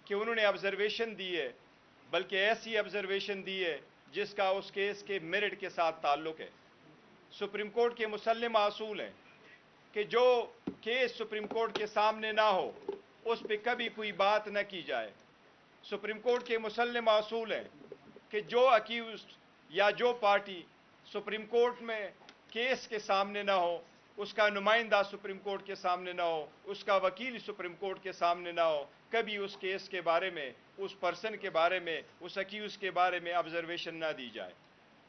کہ انہوں نے آبزرویشن دی ہے، بلکہ ایسی آبزرویشن دی ہے جس کا اس کیس کے میرٹ کے ساتھ تعلق ہے۔ سپریم کورٹ کے مسلمہ اصول ہیں کہ جو کیس سپریم کورٹ کے سامنے نہ ہو اس پہ کبھی کوئی بات نہ کی جائے۔ سپریم کورٹ کے مسلمہ اصول ہیں کہ جو اکیوزڈ یا جو پارٹی سپریم کورٹ میں کیس کے سامنے نہ ہو، اس کا نمائندہ سپریم کورٹ کے سامنے نہ ہو، اس کا وکیل سپریم کورٹ کے سامنے نہ ہو، کبھی اس کیس کے بارے میں، اس پرسن کے بارے میں، اس اکیوز کے بارے میں آبزرویشن نہ دی جائے۔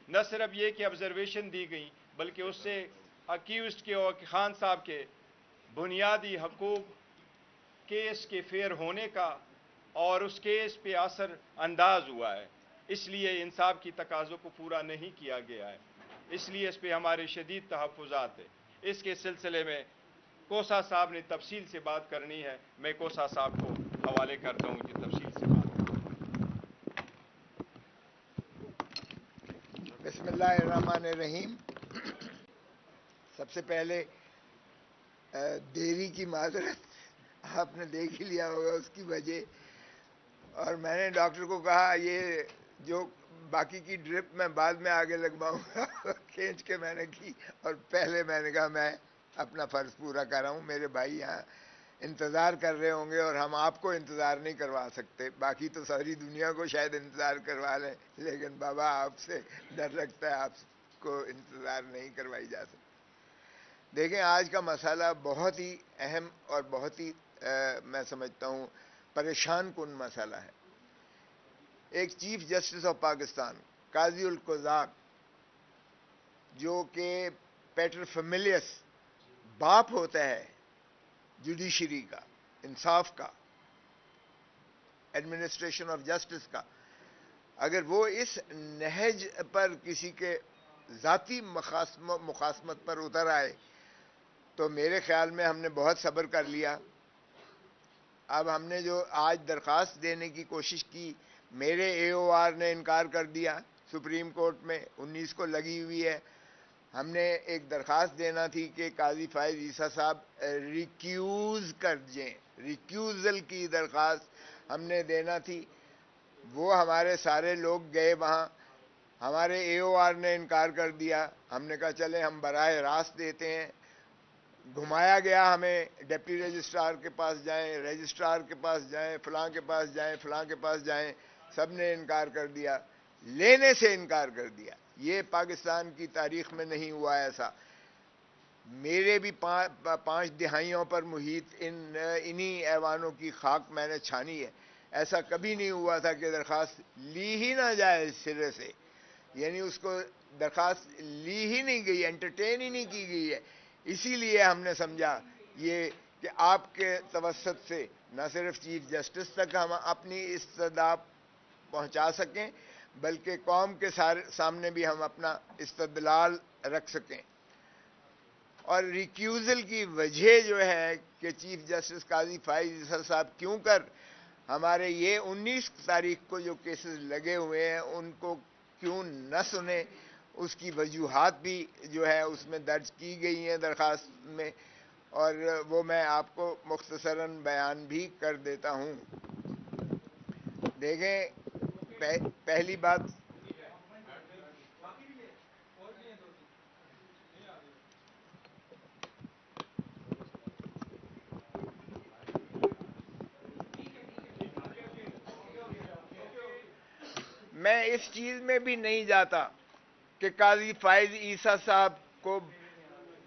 نہ صرف یہ کہ آبزرویشن دی گئی، بلکہ اس سے اکیوزڈ کے اور خان صاحب کے بنیادی حقوق کیس کے فیئر ہونے کا اور اس کیس پہ اثر انداز ہوا ہے۔ اس لیے انصاف کی تقاضوں کو پورا نہیں کیا گیا ہے، اس لیے اس پہ ہمارے شدید تحفظات ہیں۔ اس کے سلسلے میں کوسا صاحب نے تفصیل سے بات کرنی ہے، میں کوسا صاحب کو حوالے کرتا ہوں کہ تفصیل سے بات کریں۔ بسم اللہ الرحمن الرحیم۔ سب سے پہلے دیری کی معذرت، آپ نے دیکھ ہی لیا ہوگا اس کی وجہ، اور میں نے ڈاکٹر کو کہا یہ جو باقی کی ڈرپ میں بعد میں آگے لگواؤں گا کھینچ کے میں نے کی، اور پہلے میں نے کہا میں اپنا فرض پورا کر رہا ہوں، میرے بھائی یہاں انتظار کر رہے ہوں گے اور ہم آپ کو انتظار نہیں کروا سکتے، باقی تو ساری دنیا کو شاید انتظار کروا لیں، لیکن بابا آپ سے ڈر لگتا ہے، آپ کو انتظار نہیں کروائی جا سکتی۔ دیکھیں آج کا مسئلہ بہت ہی اہم اور بہت ہی میں سمجھتا ہوں پریشان کن مسئلہ ہے۔ ایک چیف جسٹس آف پاکستان قاضی القضات، جو کہ پیٹر فیملیس باپ ہوتا ہے جوڈیشری کا، انصاف کا، ایڈمنسٹریشن آف جسٹس کا، اگر وہ اس نہج پر کسی کے ذاتی مخاصمت پر اتر آئے تو میرے خیال میں ہم نے بہت صبر کر لیا۔ اب ہم نے جو آج درخواست دینے کی کوشش کی، میرے اے او آر نے انکار کر دیا سپریم کورٹ میں، 19 کو لگی ہوئی ہے۔ ہم نے ایک درخواست دینا تھی کہ قاضی فائز عیسیٰ صاحب ریکیوز کر دیں، ریکیوزل کی درخواست ہم نے دینا تھی، وہ ہمارے سارے لوگ گئے وہاں، ہمارے اے او آر نے انکار کر دیا۔ ہم نے کہا چلے ہم براہ راست دیتے ہیں، گھمایا گیا ہمیں، ڈپٹی رجسٹرار کے پاس جائیں، رجسٹرار کے پاس جائیں، فلاں کے پاس جائیں، فلاں کے پاس جائیں، سب نے انکار کر دیا، لینے سے انکار کر دیا۔ یہ پاکستان کی تاریخ میں نہیں ہوا ایسا۔ میرے بھی 5 دہائیوں پر محیط انہی ایوانوں کی خاک میں نے چھانی ہے، ایسا کبھی نہیں ہوا تھا کہ درخواست لی ہی نہ جائے سرے سے، یعنی اس کو درخواست لی ہی نہیں گئی، انٹرٹین ہی نہیں کی گئی ہے۔ اسی لیے ہم نے سمجھا یہ کہ آپ کے توسط سے نہ صرف چیف جسٹس تک ہم اپنی استدعا پہنچا سکیں، بلکہ قوم کے سامنے بھی ہم اپنا استدلال رکھ سکیں۔ اور ریکیوزل کی وجہ جو ہے کہ چیف جسٹس قاضی فائز عیسیٰ صاحب کیوں کر ہمارے یہ 19 تاریخ کو جو کیسز لگے ہوئے ہیں ان کو کیوں نہ سنیں، اس کی وجوہات بھی جو ہے اس میں درج کی گئی ہیں درخواست میں، اور وہ میں آپ کو مختصراً بیان بھی کر دیتا ہوں۔ دیکھیں پہلی بات، میں اس چیز میں بھی نہیں جاتا کہ قاضی فائز عیسیٰ صاحب کو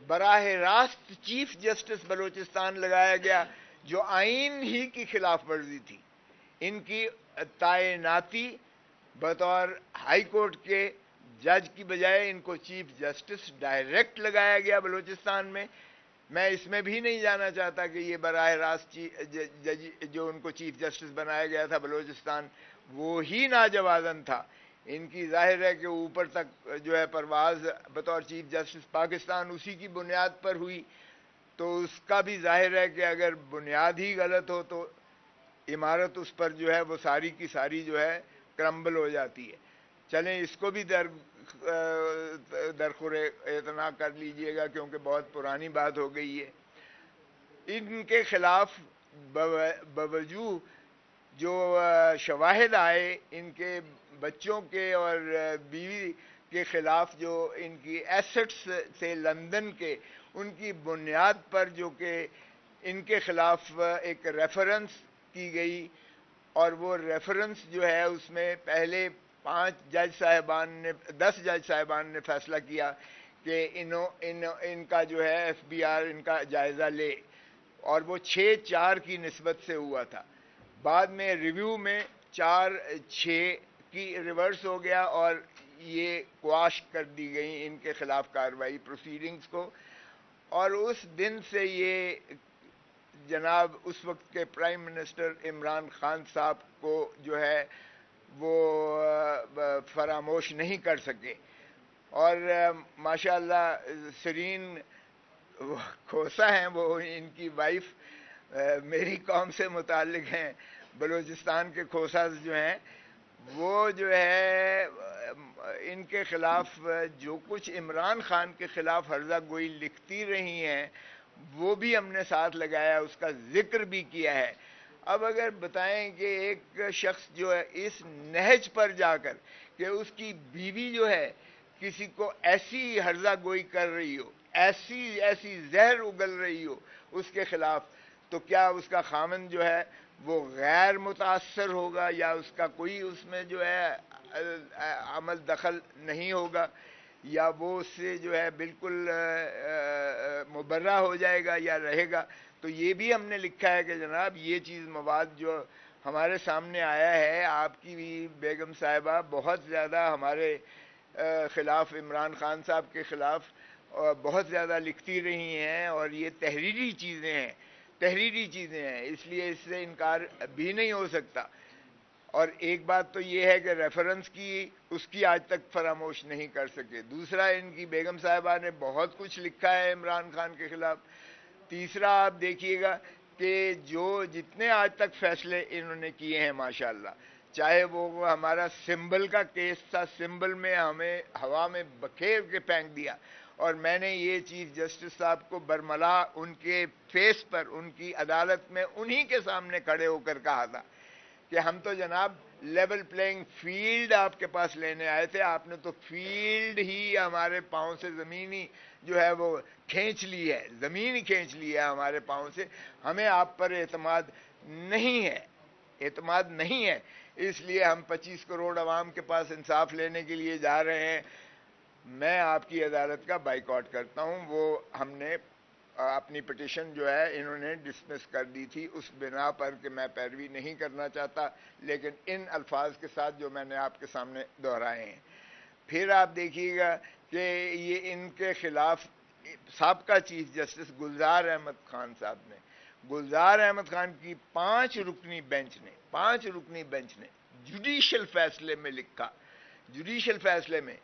براہ راست چیف جسٹس بلوچستان لگایا گیا جو آئین ہی کی خلاف ورزی تھی۔ ان کی تعیناتی بطور ہائی کورٹ کے جج کی بجائے ان کو چیف جسٹس ڈائریکٹ لگایا گیا بلوچستان میں۔ میں اس میں بھی نہیں جانا چاہتا کہ یہ براہ راست جج جو ان کو چیف جسٹس بنایا گیا تھا بلوچستان وہ ہی ناجوازن تھا۔ ان کی ظاہر ہے کہ اوپر تک جو ہے پرواز بطور چیف جسٹس پاکستان اسی کی بنیاد پر ہوئی، تو اس کا بھی ظاہر ہے کہ اگر بنیاد ہی غلط ہو تو عمارت اس پر جو ہے وہ ساری کی ساری جو ہے کرمبل ہو جاتی ہے۔ چلیں اس کو بھی درخور اعتنا کر لیجئے گا کیونکہ بہت پرانی بات ہو گئی ہے۔ ان کے خلاف بوجوہ جو شواہد آئے ان کے بچوں کے اور بیوی کے خلاف جو ان کی ایسٹس تھے لندن کے، ان کی بنیاد پر جو کہ ان کے خلاف ایک ریفرنس کی گئی، اور وہ ریفرنس جو ہے اس میں پہلے 10 جج صاحبان نے فیصلہ کیا کہ ان کا جو ہے ایف بی آر ان کا جائزہ لے، اور وہ 6-4 کی نسبت سے ہوا تھا۔ بعد میں ریویو میں 4-6 کی ریورس ہو گیا، اور یہ قواش کر دی گئی ان کے خلاف کارروائی پروسیڈنگز کو، اور اس دن سے یہ جناب اس وقت کے پرائم منسٹر عمران خان صاحب کو جو ہے وہ فراموش نہیں کر سکے۔ اور ماشاءاللہ سرین کھوسا ہیں، وہ ان کی وائف میری قوم سے متعلق ہیں، بلوچستان کے کھوسا جو ہیں، وہ جو ہے ان کے خلاف جو کچھ عمران خان کے خلاف ہرزہ گوئی لکھتی رہی ہیں وہ بھی ہم نے ساتھ لگایا، اس کا ذکر بھی کیا ہے۔ اب اگر بتائیں کہ ایک شخص جو ہے اس نہج پر جا کر کہ اس کی بیوی جو ہے کسی کو ایسی ہرزہ گوئی کر رہی ہو، ایسی زہر اگل رہی ہو اس کے خلاف، تو کیا اس کا خامن جو ہے وہ غیر متاثر ہوگا، یا اس کا کوئی اس میں جو ہے عمل دخل نہیں ہوگا، یا وہ اس سے جو ہے بالکل مبرہ ہو جائے گا یا رہے گا؟ تو یہ بھی ہم نے لکھا ہے کہ جناب یہ چیز مواد جو ہمارے سامنے آیا ہے، آپ کی بھی بیگم صاحبہ بہت زیادہ ہمارے خلاف، عمران خان صاحب کے خلاف بہت زیادہ لکھتی رہی ہیں، اور یہ تحریری چیزیں ہیں، اس لیے اس سے انکار بھی نہیں ہو سکتا۔ اور ایک بات تو یہ ہے کہ ریفرنس کی اس کی آج تک فراموش نہیں کر سکے۔ دوسرا، ان کی بیگم صاحبہ نے بہت کچھ لکھا ہے عمران خان کے خلاف۔ تیسرا، آپ دیکھیے گا کہ جتنے آج تک فیصلے انہوں نے کیے ہیں ماشاءاللہ، چاہے وہ ہمارا سمبل کا کیس تھا، سمبل میں ہمیں ہوا میں بکھیر کے پھینک دیا، اور میں نے یہ چیف جسٹس صاحب کو برملا ان کے فیس پر ان کی عدالت میں انہی کے سامنے کھڑے ہو کر کہا تھا کہ ہم تو جناب لیول پلینگ فیلڈ آپ کے پاس لینے آئے تھے، آپ نے تو فیلڈ ہی ہمارے پاؤں سے زمین ہی جو ہے وہ کھینچ لی ہے، زمین ہی کھینچ لی ہے ہمارے پاؤں سے، ہمیں آپ پر اعتماد نہیں ہے۔ اس لیے ہم 25 کروڑ عوام کے پاس انصاف لینے کے لیے جا رہے ہیں۔ میں آپ کی عدالت کا بائیکاٹ کرتا ہوں۔ وہ ہم نے اپنی پٹیشن جو ہے انہوں نے ڈسمس کر دی تھی اس بنا پر کہ میں پیروی نہیں کرنا چاہتا، لیکن ان الفاظ کے ساتھ جو میں نے آپ کے سامنے دہرائے ہیں۔ پھر آپ دیکھیے گا کہ یہ ان کے خلاف سابقہ چیف جسٹس گلزار احمد خان صاحب نے، گلزار احمد خان کی 5 رکنی بینچ نے جوڈیشل فیصلے میں لکھا، جوڈیشل فیصلے میں،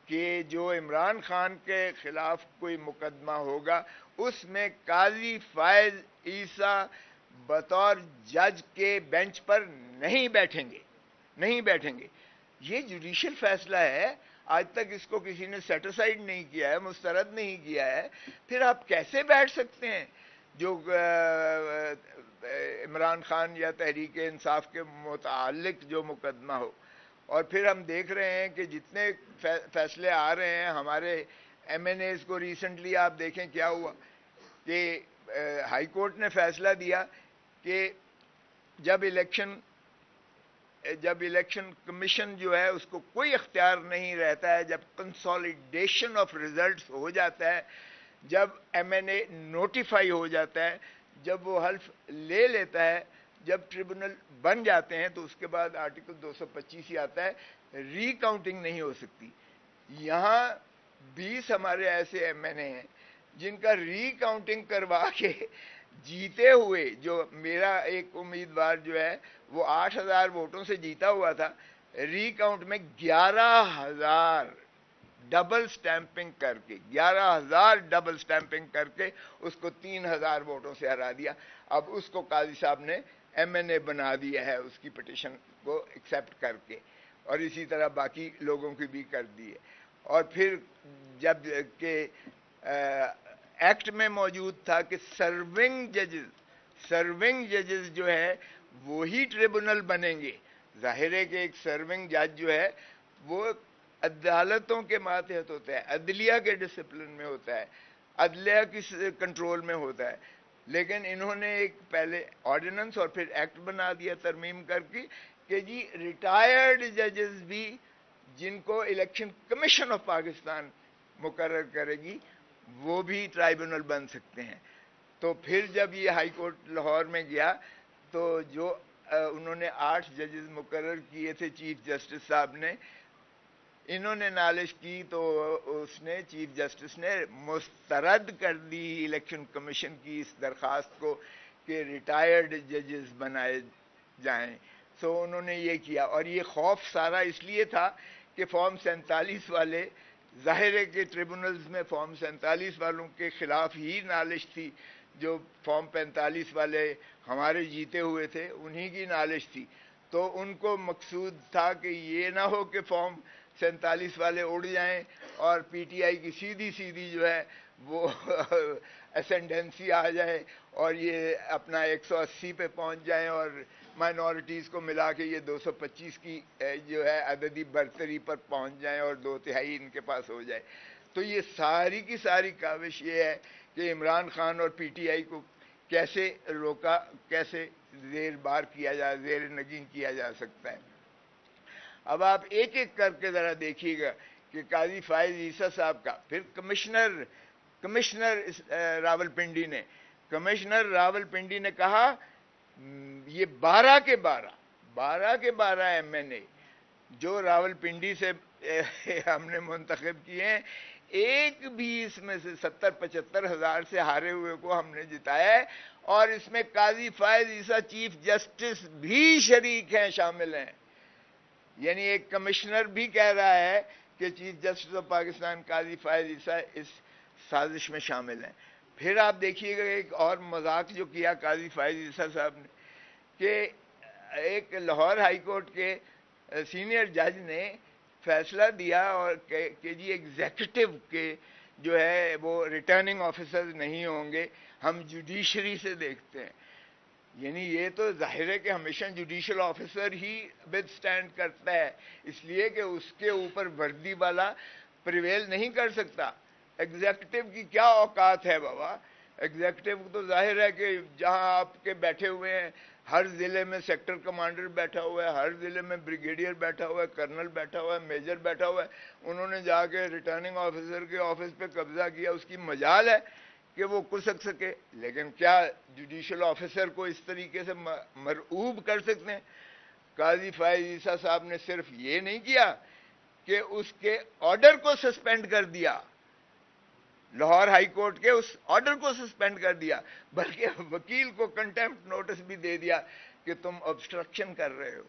کہ جو عمران خان کے خلاف کوئی مقدمہ ہوگا اس میں قاضی فائز عیسیٰ بطور جج کے بینچ پر نہیں بیٹھیں گے۔ یہ جوڈیشل فیصلہ ہے، آج تک اس کو کسی نے سیٹسفائیڈ نہیں کیا ہے، مسترد نہیں کیا ہے، پھر آپ کیسے بیٹھ سکتے ہیں جو عمران خان یا تحریک انصاف کے متعلق جو مقدمہ ہو؟ اور پھر ہم دیکھ رہے ہیں کہ جتنے فیصلے آ رہے ہیں ہمارے ایم این ایز کو، ریسنٹلی آپ دیکھیں کیا ہوا کہ ہائی کورٹ نے فیصلہ دیا کہ جب الیکشن کمیشن جو ہے اس کو کوئی اختیار نہیں رہتا ہے، جب کنسالیڈیشن آف ریزلٹس ہو جاتا ہے، جب ایم این اے نوٹیفائی ہو جاتا ہے، جب وہ حلف لے لیتا ہے، جب ٹریبونل بن جاتے ہیں، تو اس کے بعد آرٹیکل 225 ہی آتا ہے، ری کاؤنٹنگ نہیں ہو سکتی۔ یہاں 20 ہمارے ایسے ایم این اے ہیں جن کا ری کاؤنٹنگ کروا کے جیتے ہوئے، جو میرا ایک امیدوار جو ہے وہ 8,000 ووٹوں سے جیتا ہوا تھا، ری کاؤنٹ میں 11,000 ڈبل سٹیمپنگ کر کے اس کو 3,000 ووٹوں سے ہرا دیا۔ اب اس کو قاضی صاحب نے ایم این اے بنا دیا ہے اس کی پٹیشن کو ایکسیپٹ کر کے، اور اسی طرح باقی لوگوں کی بھی کر دی ہے۔ اور پھر جب کہ ایکٹ میں موجود تھا کہ سرونگ ججز جو ہے وہی ٹریبونل بنیں گے. ظاہر ہے کہ ایک سرونگ جج جو ہے وہ عدالتوں کے ماتحت ہوتا ہے, عدلیہ کے ڈسپلن میں ہوتا ہے, عدلیہ کی کنٹرول میں ہوتا ہے. لیکن انہوں نے ایک پہلے آرڈیننس اور پھر ایکٹ بنا دیا ترمیم کر کے کہ جی ریٹائرڈ ججز بھی جن کو الیکشن کمیشن آف پاکستان مقرر کرے گی وہ بھی ٹرائبونل بن سکتے ہیں. تو پھر جب یہ ہائی کورٹ لاہور میں گیا تو جو انہوں نے 8 ججز مقرر کیے تھے چیف جسٹس صاحب نے, انہوں نے نالش کی تو اس نے چیف جسٹس نے مسترد کر دی الیکشن کمیشن کی اس درخواست کو کہ ریٹائرڈ ججز بنائے جائیں. سو انہوں نے یہ کیا, اور یہ خوف سارا اس لیے تھا کہ فارم 47 والے, ظاہر ہے کہ ٹریبونلز میں فارم 47 والوں کے خلاف ہی نالش تھی, جو فارم 45 والے ہمارے جیتے ہوئے تھے انہی کی نالش تھی. تو ان کو مقصود تھا کہ یہ نہ ہو کہ فارم 47 والے اڑ جائیں اور پی ٹی آئی کی سیدھی سیدھی جو ہے وہ اسینڈنسی آ جائے اور یہ اپنا 180 پہ پہنچ جائیں اور مائنورٹیز کو ملا کے یہ 225 کی جو ہے عددی برتری پر پہنچ جائیں اور 2/3 ان کے پاس ہو جائے. تو یہ ساری کی ساری کاوش یہ ہے کہ عمران خان اور پی ٹی آئی کو کیسے روکا, کیسے زیر بار کیا جائے, زیر نگین کیا جا سکتا ہے. اب آپ ایک ایک کر کے ذرا دیکھیے گا کہ قاضی فائز عیسیٰ صاحب کا, پھر کمشنر راول پنڈی نے کہا یہ 12 کے 12 ایم این اے جو راول پنڈی سے ہم نے منتخب کیے ہیں, ایک بھی اس میں سے 70-75 ہزار سے ہارے ہوئے کو ہم نے جتایا ہے, اور اس میں قاضی فائز عیسیٰ چیف جسٹس بھی شریک ہیں, شامل ہیں. یعنی ایک کمشنر بھی کہہ رہا ہے کہ چیف جسٹس آف پاکستان قاضی فائز عیسیٰ اس سازش میں شامل ہیں. پھر آپ دیکھیے گا ایک اور مذاق جو کیا قاضی فائز عیسیٰ صاحب نے, کہ ایک لاہور ہائی کورٹ کے سینئر جج نے فیصلہ دیا اور کہ جی ایگزیکٹو کے جو ہے وہ ریٹرننگ آفیسرز نہیں ہوں گے, ہم جوڈیشری سے دیکھتے ہیں. یعنی یہ تو ظاہر ہے کہ ہمیشہ judicial officer he with stand کرتا ہے, اس لیے کہ اس کے اوپر وردی والا پریویل نہیں کر سکتا. ایگزیکٹو کی کیا اوقات ہے بابا؟ ایگزیکٹو تو ظاہر ہے کہ جہاں آپ کے بیٹھے ہوئے ہیں, ہر ضلع میں سیکٹر کمانڈر بیٹھا ہوا ہے, ہر ضلع میں بریگیڈیئر بیٹھا ہوا ہے, کرنل بیٹھا ہوا ہے, میجر بیٹھا ہوا ہے, انہوں نے جا کے ریٹرننگ آفیسر کے آفس پہ قبضہ کیا, اس کی مجال ہے کہ وہ کسک سکے. لیکن کیا جوڈیشل آفیسر کو اس طریقے سے مرعوب کر سکتے ہیں؟ قاضی فائز عیسیٰ صاحب نے صرف یہ نہیں کیا کہ اس کے آرڈر کو سسپینڈ کر دیا, لاہور ہائی کورٹ کے اس آرڈر کو سسپینڈ کر دیا, بلکہ وکیل کو کنٹیمپٹ نوٹس بھی دے دیا کہ تم obstruction کر رہے ہو.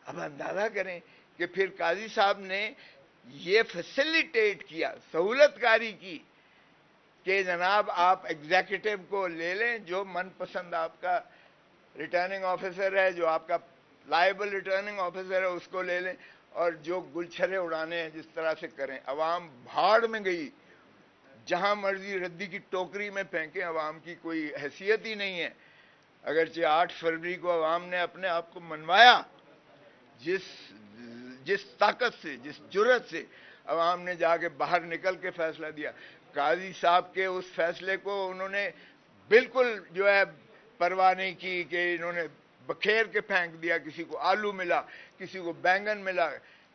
اب اندازہ کریں کہ پھر قاضی صاحب نے یہ فیسیلیٹیٹ کیا, سہولت کاری کی کہ جناب آپ ایگزیکٹو کو لے لیں, جو من پسند آپ کا ریٹرننگ آفیسر ہے, جو آپ کا لائبل ریٹرننگ آفیسر ہے اس کو لے لیں, اور جو گلچھرے اڑانے ہیں جس طرح سے کریں. عوام بھاڑ میں گئی, جہاں مرضی ردی کی ٹوکری میں پھینکیں, عوام کی کوئی حیثیت ہی نہیں ہے. اگرچہ 8 فروری کو عوام نے اپنے آپ کو منوایا, جس طاقت سے, جس جرأت سے عوام نے جا کے باہر نکل کے فیصلہ دیا. قاضی صاحب کے اس فیصلے کو انہوں نے بالکل جو ہے پرواہ نہیں کی کہ انہوں نے بکھیر کے پھینک دیا. کسی کو آلو ملا, کسی کو بینگن ملا,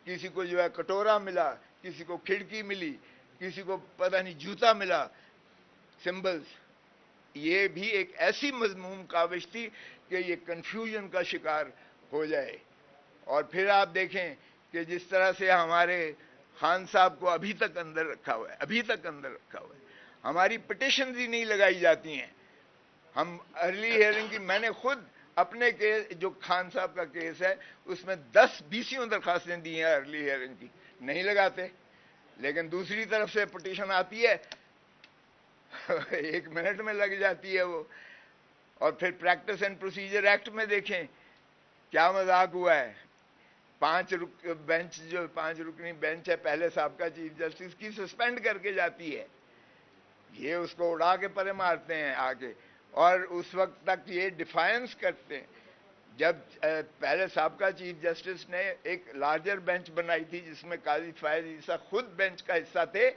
کسی کو جو ہے کٹورا ملا, کسی کو کھڑکی ملی, کسی کو پتہ نہیں جوتا ملا, سمبلز. یہ بھی ایک ایسی مذموم کاوش تھی کہ یہ کنفیوژن کا شکار ہو جائے. اور پھر آپ دیکھیں کہ جس طرح سے ہمارے خان صاحب کو ابھی تک اندر رکھا ہوا ہے, ہماری پٹیشنز ہی نہیں لگائی جاتی ہیں. ہم ارلی ہیئرنگ کی, میں نے خود اپنے کیس, جو خان صاحب کا کیس ہے اس میں 10-20 درخواستیں دی ہیں ارلی ہیئرنگ کی, نہیں لگاتے. لیکن دوسری طرف سے پٹیشن آتی ہے 1 منٹ میں لگ جاتی ہے وہ. اور پھر پریکٹس اینڈ پروسیجر ایکٹ میں دیکھیں کیا مذاق ہوا ہے. 5 رکنی بینچ ہے پہلے سابقہ چیف جسٹس کی, سسپینڈ کر کے جاتی ہے. یہ اس کو اڑا کے پرے مارتے ہیں آ کے, اور اس وقت تک یہ ڈیفائنس کرتے ہیں جب پہلے سابقہ چیف جسٹس نے ایک لارجر بینچ بنائی تھی جس میں قاضی فائز عیسیٰ خود بینچ کا حصہ تھے،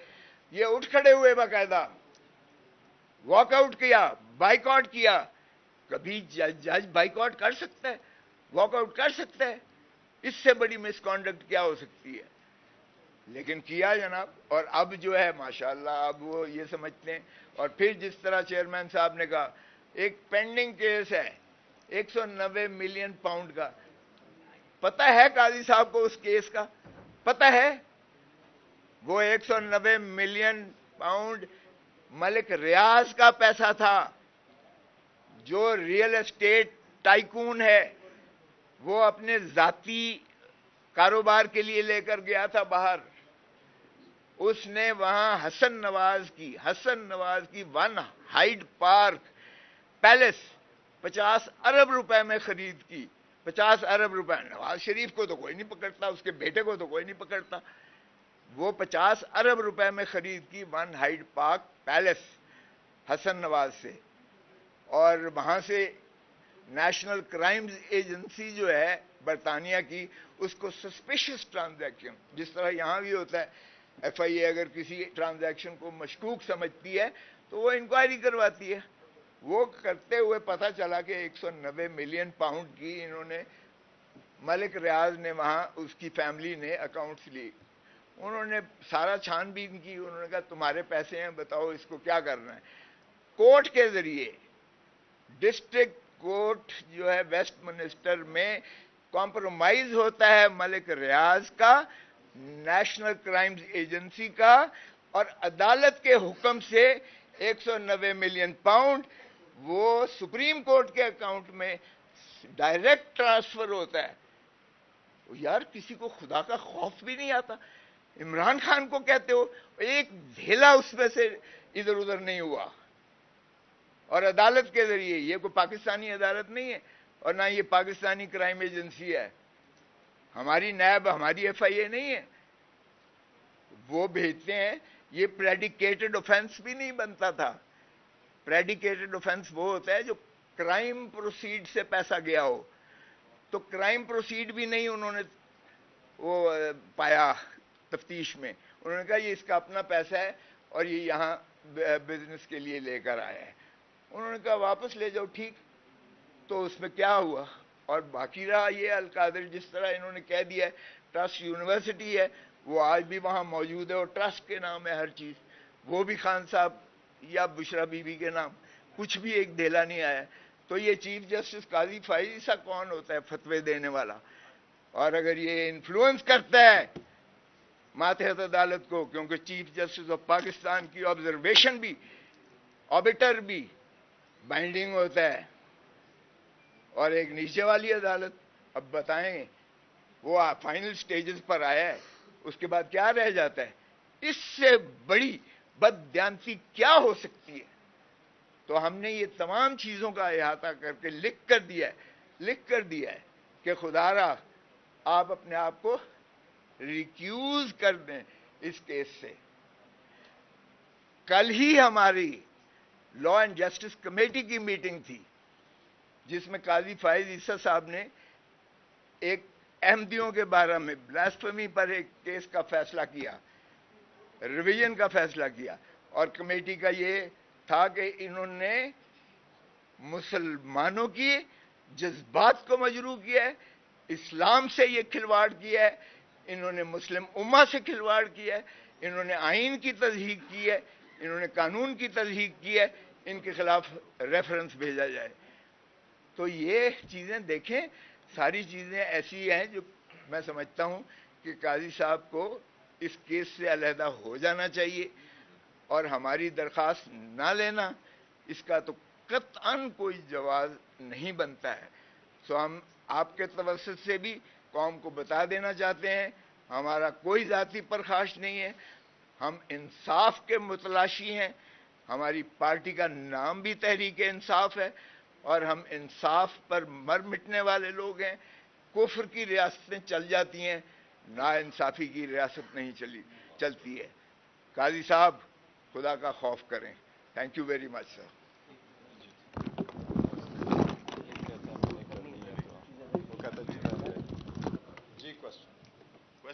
یہ اٹھ کھڑے ہوئے باقاعدہ واک آؤٹ کیا، بائیک آؤٹ کیا. کبھی جج بائیک آؤٹ کر سکتا ہے، واک آؤٹ کر سکتا ہے؟ اس سے بڑی مس کانڈکٹ کیا ہو سکتی ہے؟ لیکن کیا جناب. اور اب جو ہے ماشاءاللہ اب وہ یہ سمجھتے ہیں. اور پھر جس طرح چیئرمین صاحب نے کہا ایک پینڈنگ کیس ہے 190 ملین پاؤنڈ کا. پتہ ہے قاضی صاحب کو اس کیس کا؟ پتہ ہے؟ وہ 190 ملین پاؤنڈ ملک ریاض کا پیسہ تھا جو ریئل اسٹیٹ ٹائکون ہے. وہ اپنے ذاتی کاروبار کے لیے لے کر گیا تھا باہر. اس نے وہاں حسن نواز کی ون ہائیڈ پارک پیلس 50 ارب روپے میں خرید کی. 50 ارب روپے. نواز شریف کو تو کوئی نہیں پکڑتا، اس کے بیٹے کو تو کوئی نہیں پکڑتا. وہ 50 ارب روپے میں خرید کی one Hyde park palace Hasan Nawaz سے. اور وہاں سے نیشنل کرائمز ایجنسی جو ہے برطانیہ کی، اس کو سسپیشس ٹرانزیکشن، جس طرح یہاں بھی ہوتا ہے، ایف آئی اے اگر کسی ٹرانزیکشن کو مشکوک سمجھتی ہے تو وہ انکوائری کرواتی ہے. وہ کرتے ہوئے پتہ چلا کہ 190 ملین پاؤنڈ کی انہوں نے، ملک ریاض نے وہاں اس کی فیملی نے اکاؤنٹس لی. انہوں نے سارا چھان بین کی. انہوں نے کہا تمہارے پیسے ہیں، بتاؤ اس کو کیا کرنا ہے. کورٹ کے ذریعے، ڈسٹرکٹ کورٹ جو ہے ویسٹ منسٹر میں کمپرومائز ہوتا ہے ملک ریاض کا، نیشنل کرائمز ایجنسی کا، اور عدالت کے حکم سے 190 ملین پاؤنڈ وہ سپریم کورٹ کے اکاؤنٹ میں ڈائریکٹ ٹرانسفر ہوتا ہے. یار کسی کو خدا کا خوف بھی نہیں آتا؟ عمران خان کو کہتے ہو ایک ڈھیلا اس میں سے ادھر ادھر نہیں ہوا. اور عدالت کے ذریعے، یہ کوئی پاکستانی عدالت نہیں ہے اور نہ یہ پاکستانی کرائم ایجنسی ہے. ہماری نیب، ہماری ایف آئی اے نہیں ہے. وہ بھیجتے ہیں. یہ پریڈیکیٹڈ آفینس بھی نہیں بنتا تھا. پریڈیکیٹڈ آفینس وہ ہوتا ہے جو کرائم پروسیڈ سے پیسہ گیا ہو. تو کرائم پروسیڈ بھی نہیں انہوں نے وہ پایا تفتیش میں. انہوں نے کہا یہ اس کا اپنا پیسہ ہے اور یہ یہاں بزنس کے لیے لے کر آیا ہے. انہوں نے کہا واپس لے جاؤ. ٹھیک. تو اس میں کیا ہوا؟ اور باقی رہا یہ القادر، جس طرح انہوں نے کہہ دیا ہے ٹرسٹ یونیورسٹی ہے، وہ آج بھی وہاں موجود ہے اور ٹرسٹ کے نام ہے ہر چیز. وہ بھی خان صاحب یا بشرا بی بی کے نام، کچھ بھی ایک ڈھیلا نہیں آیا. تو یہ چیف جسٹس قاضی فائز عیسیٰ کون ہوتا ہے فتوے دینے والا؟ اور اگر یہ انفلوئنس کرتا ہے ماتحت عدالت کو، کیونکہ چیف جسٹس آف پاکستان کی آبزرویشن بھی، آبیٹر بھی بائنڈنگ ہوتا ہے، اور ایک نیچے والی عدالت. اب بتائیں وہ فائنل سٹیجز پر آیا ہے، اس کے بعد کیا رہ جاتا ہے؟ اس سے بڑی بددیانتی کیا ہو سکتی ہے؟ تو ہم نے یہ تمام چیزوں کا احاطہ کر کے لکھ کر دیا ہے کہ خدا را آپ اپنے آپ کو ریکیوز کر دیں اس کیس سے. کل ہی ہماری لا اینڈ جسٹس کمیٹی کی میٹنگ تھی جس میں قاضی فائز عیسیٰ صاحب نے ایک احمدیوں کے بارے میں بلاسفیمی پر ایک کیس کا فیصلہ کیا، ریویژن کا فیصلہ کیا. اور کمیٹی کا یہ تھا کہ انہوں نے مسلمانوں کی جذبات کو مجروح کیا ہے، اسلام سے یہ کھلواڑ کیا ہے، انہوں نے مسلم امہ سے کھلواڑ کیا ہے، انہوں نے آئین کی تضحیک کی ہے، انہوں نے قانون کی تضحیک کی ہے. ان کے خلاف ریفرنس بھیجا جائے. تو یہ چیزیں دیکھیں، ساری چیزیں ایسی ہیں جو میں سمجھتا ہوں کہ قاضی صاحب کو اس کیس سے علیحدہ ہو جانا چاہیے اور ہماری درخواست نہ لینا اس کا تو قطعاً کوئی جواز نہیں بنتا ہے. سو ہم آپ کے توسط سے بھی قوم کو بتا دینا چاہتے ہیں، ہمارا کوئی ذاتی پرخاش نہیں ہے، ہم انصاف کے متلاشی ہیں. ہماری پارٹی کا نام بھی تحریک انصاف ہے اور ہم انصاف پر مر مٹنے والے لوگ ہیں. کفر کی ریاستیں چل جاتی ہیں، نا انصافی کی ریاست نہیں چلتی ہے. قاضی صاحب خدا کا خوف کریں. Thank you very much sir.